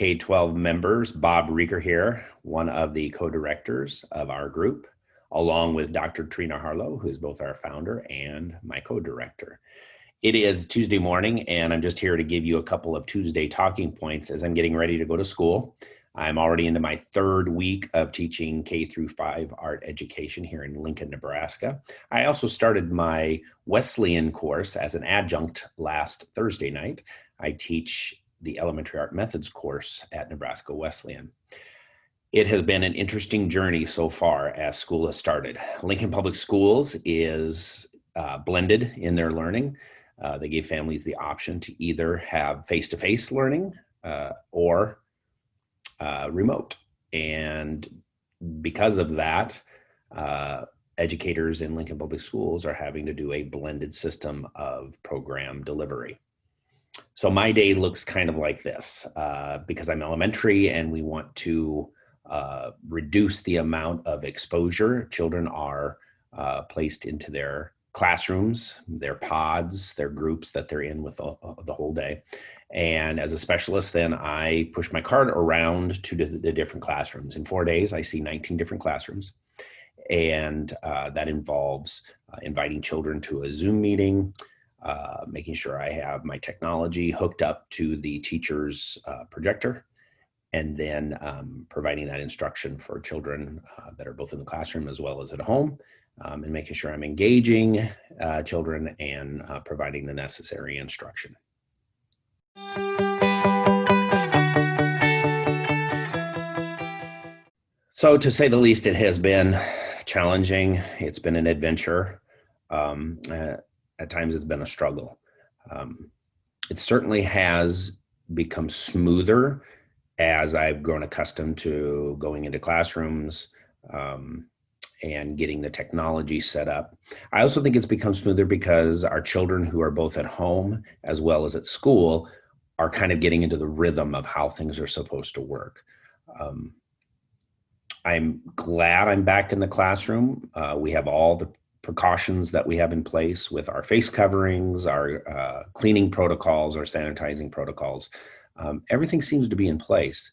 OATK12 members, Bob Reeker here, one of the co-directors of our group, along with Dr. Trina Harlow, who is both our founder and my co-director. It is Tuesday morning, and I'm just here to give you a couple of Tuesday talking points as I'm getting ready to go to school. I'm already into my third week of teaching K-5 art education here in Lincoln, Nebraska. I also started my Wesleyan course as an adjunct last Thursday night. I teach the elementary art methods course at Nebraska Wesleyan. It has been an interesting journey so far as school has started. Lincoln Public Schools is blended in their learning. They gave families the option to either have face-to-face learning or remote. And because of that, educators in Lincoln Public Schools are having to do a blended system of program delivery. So my day looks kind of like this because I'm elementary and we want to reduce the amount of exposure. Children are placed into their classrooms, their pods, their groups that they're in with the whole day. And as a specialist, then I push my cart around to the different classrooms. In 4 days, I see 19 different classrooms. And that involves inviting children to a Zoom meeting, making sure I have my technology hooked up to the teacher's projector, and then providing that instruction for children that are both in the classroom as well as at home, and making sure I'm engaging children and providing the necessary instruction. So to say the least, it has been challenging. It's been an adventure. At times it's been a struggle. It certainly has become smoother as I've grown accustomed to going into classrooms and getting the technology set up. I also think it's become smoother because our children who are both at home as well as at school are kind of getting into the rhythm of how things are supposed to work. I'm glad I'm back in the classroom. We have all the precautions that we have in place with our face coverings, our cleaning protocols, our sanitizing protocols. Everything seems to be in place.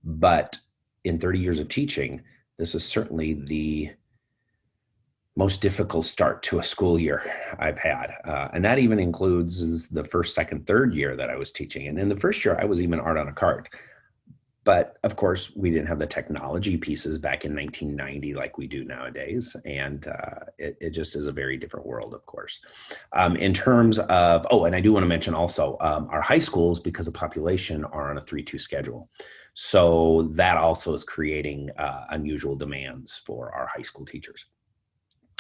But in 30 years of teaching, this is certainly the most difficult start to a school year I've had. And that even includes the first, second, third year that I was teaching. And in the first year, I was even art on a cart. But of course, we didn't have the technology pieces back in 1990 like we do nowadays. And it just is a very different world, of course. In terms of, and I do want to mention also, our high schools, because of population, are on a 3-2 schedule. So that also is creating unusual demands for our high school teachers.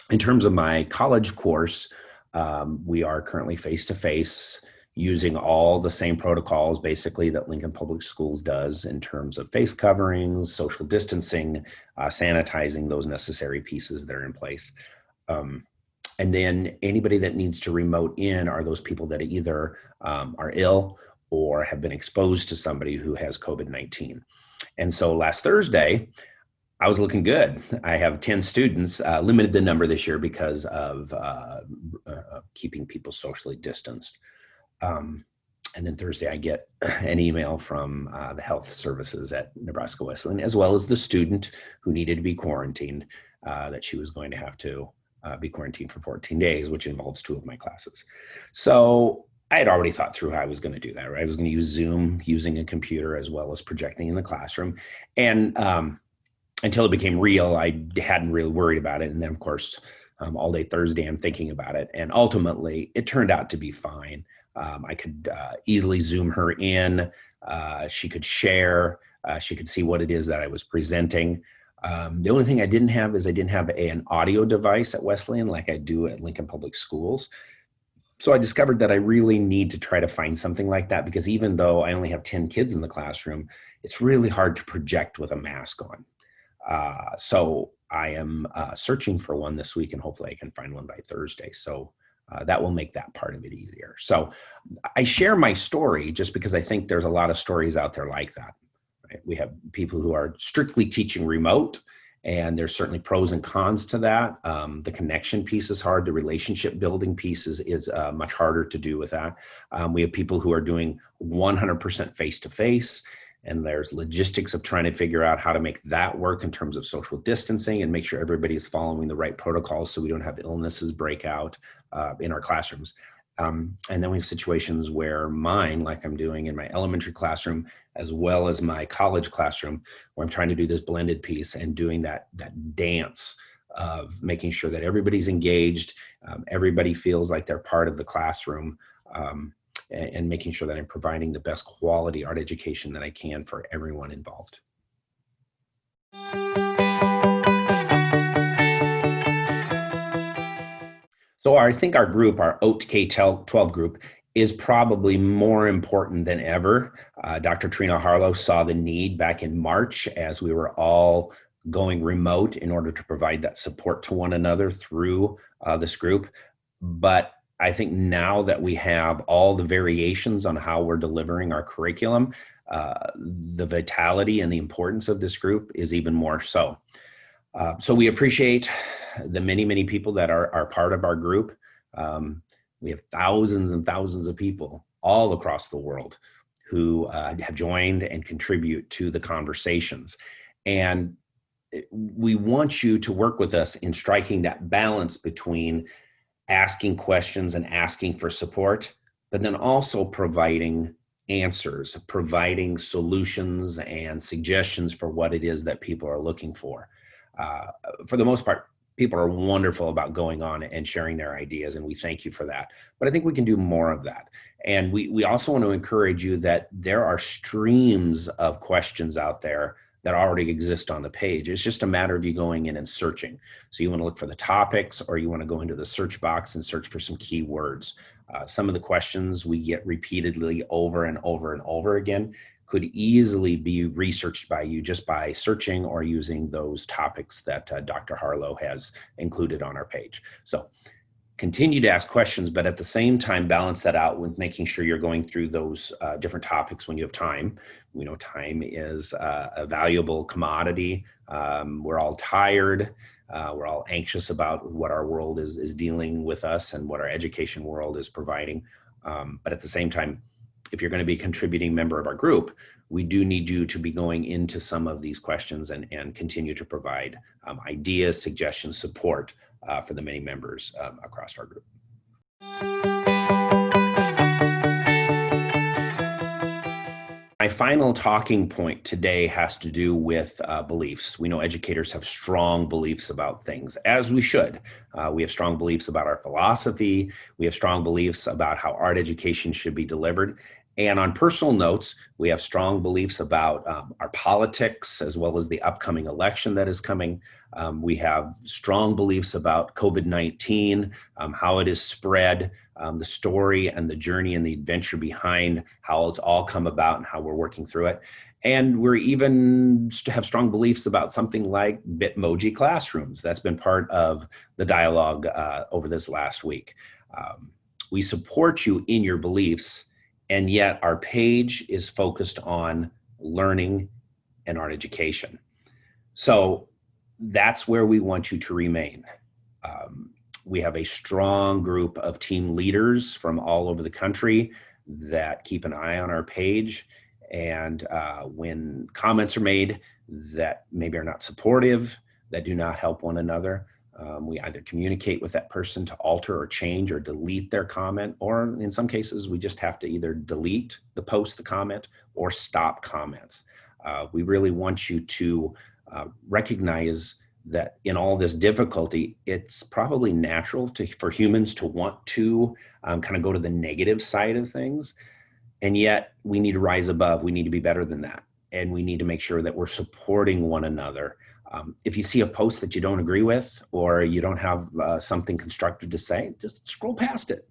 In terms of my college course, we are currently face-to-face, using all the same protocols basically that Lincoln Public Schools does in terms of face coverings, social distancing, sanitizing, those necessary pieces that are in place. And then anybody that needs to remote in are those people that either are ill or have been exposed to somebody who has COVID-19. And so last Thursday, I was looking good. I have 10 students, limited the number this year because of keeping people socially distanced. And then Thursday, I get an email from the health services at Nebraska Wesleyan, as well as the student who needed to be quarantined, that she was going to have to be quarantined for 14 days, which involves 2 of my classes. So I had already thought through how I was going to do that, right? I was going to use Zoom using a computer as well as projecting in the classroom. And until it became real, I hadn't really worried about it. And then, of course, all day Thursday, I'm thinking about it. And ultimately, it turned out to be fine. I could easily Zoom her in. She could share. She could see what it is that I was presenting. The only thing I didn't have is I didn't have an audio device at Wesleyan like I do at Lincoln Public Schools. So I discovered that I really need to try to find something like that, because even though I only have 10 kids in the classroom, it's really hard to project with a mask on. So I am searching for one this week, and hopefully I can find one by Thursday. So that will make that part of it easier. So I share my story just because I think there's a lot of stories out there like that. Right? We have people who are strictly teaching remote, And there's certainly pros and cons to that. The connection piece is hard. The relationship building piece is much harder to do with that. We have people who are doing 100% face-to-face, and there's logistics of trying to figure out how to make that work in terms of social distancing and make sure everybody's following the right protocols so we don't have illnesses break out in our classrooms. And then we have situations where mine, like I'm doing in my elementary classroom, as well as my college classroom, where I'm trying to do this blended piece and doing that dance of making sure that everybody's engaged, everybody feels like they're part of the classroom, and making sure that I'm providing the best quality art education that I can for everyone involved. So I think our group, our OATK12 group, is probably more important than ever. Dr. Trina Harlow saw the need back in March as we were all going remote in order to provide that support to one another through this group. But I think now that we have all the variations on how we're delivering our curriculum, the vitality and the importance of this group is even more so. So we appreciate the many people that are part of our group. We have thousands and thousands of people all across the world who have joined and contribute to the conversations. And we want you to work with us in striking that balance between asking questions and asking for support, but then also providing answers, providing solutions and suggestions for what it is that people are looking for. For the most part, people are wonderful about going on and sharing their ideas, and we thank you for that. But I think we can do more of that. And we also want to encourage you that there are streams of questions out there that already exist on the page. It's just a matter of you going in and searching. So you want to look for the topics, or you want to go into the search box and search for some keywords. Some of the questions we get repeatedly over and over and over again could easily be researched by you just by searching or using those topics that Dr. Harlow has included on our page. So continue to ask questions, but at the same time, balance that out with making sure you're going through those different topics when you have time. We know time is a valuable commodity. We're all tired. We're all anxious about what our world is dealing with us and what our education world is providing. But at the same time, if you're going to be a contributing member of our group, we do need you to be going into some of these questions and continue to provide ideas, suggestions, support for the many members across our group. My final talking point today has to do with beliefs. We know educators have strong beliefs about things, as we should. We have strong beliefs about our philosophy. We have strong beliefs about how art education should be delivered. And on personal notes, we have strong beliefs about our politics, as well as the upcoming election that is coming. We have strong beliefs about COVID-19, how it is spread, the story and the journey and the adventure behind how it's all come about and how we're working through it. And we're even have strong beliefs about something like Bitmoji classrooms. That's been part of the dialogue over this last week. We support you in your beliefs, and yet our page is focused on learning and art education. So that's where we want you to remain. We have a strong group of team leaders from all over the country that keep an eye on our page. And when comments are made that maybe are not supportive, that do not help one another, we either communicate with that person to alter or change or delete their comment, or in some cases, we just have to either delete the post, the comment, or stop comments. We really want you to recognize that in all this difficulty, it's probably natural for humans to want to kind of go to the negative side of things. And yet we need to rise above. We need to be better than that. And we need to make sure that we're supporting one another. If you see a post that you don't agree with, or you don't have something constructive to say, just scroll past it.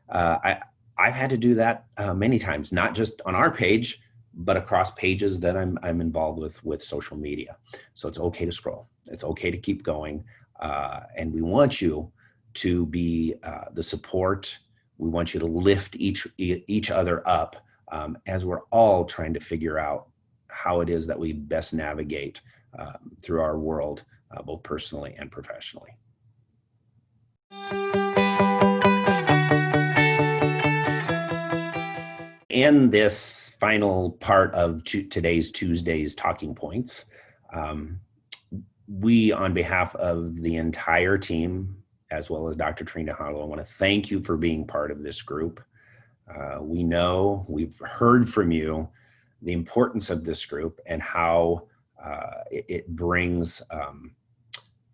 I've had to do that many times, not just on our page, but across pages that I'm involved with social media. So it's okay to scroll. It's okay to keep going. And we want you to be the support. We want you to lift each other up as we're all trying to figure out how it is that we best navigate through our world, both personally and professionally. In this final part of today's Tuesday's talking points, we, on behalf of the entire team, as well as Dr. Trina Harlow, want to thank you for being part of this group. We know, we've heard from you the importance of this group and how it brings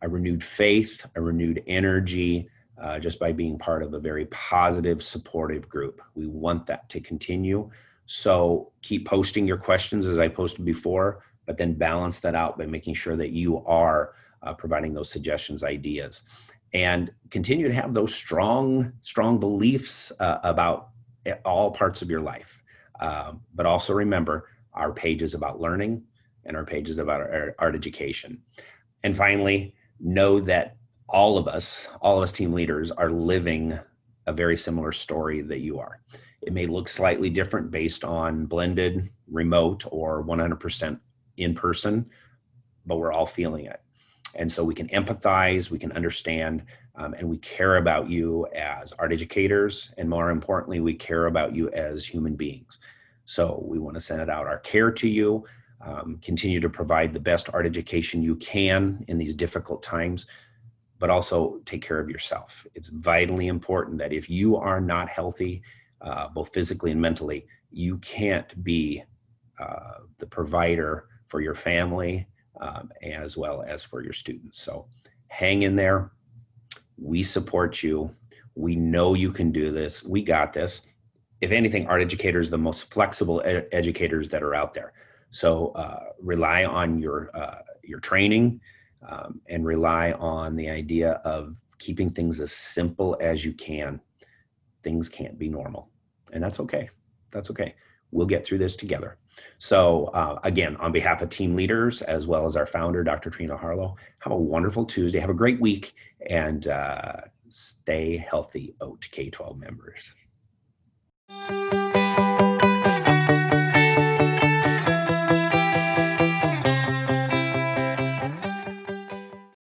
a renewed faith, a renewed energy, just by being part of a very positive, supportive group. We want that to continue. So keep posting your questions as I posted before, but then balance that out by making sure that you are providing those suggestions, ideas, and continue to have those strong beliefs about all parts of your life. But also remember, our page is about learning and our page is about art education. And finally, know that all of us team leaders are living a very similar story that you are. It may look slightly different based on blended, remote, or 100% in person, but we're all feeling it. And so we can empathize, we can understand, and we care about you as art educators. And more importantly, we care about you as human beings. So we want to send out our care to you, continue to provide the best art education you can in these difficult times, but also take care of yourself. It's vitally important that if you are not healthy, both physically and mentally, you can't be the provider for your family, as well as for your students. So hang in there. We support you. We know you can do this. We got this. If anything, art educators are the most flexible educators that are out there. So rely on your training, and rely on the idea of keeping things as simple as you can. Things can't be normal, and that's okay. That's okay. We'll get through this together. So again, on behalf of team leaders, as well as our founder, Dr. Trina Harlow, have a wonderful Tuesday. Have a great week, and stay healthy, OATK12 members.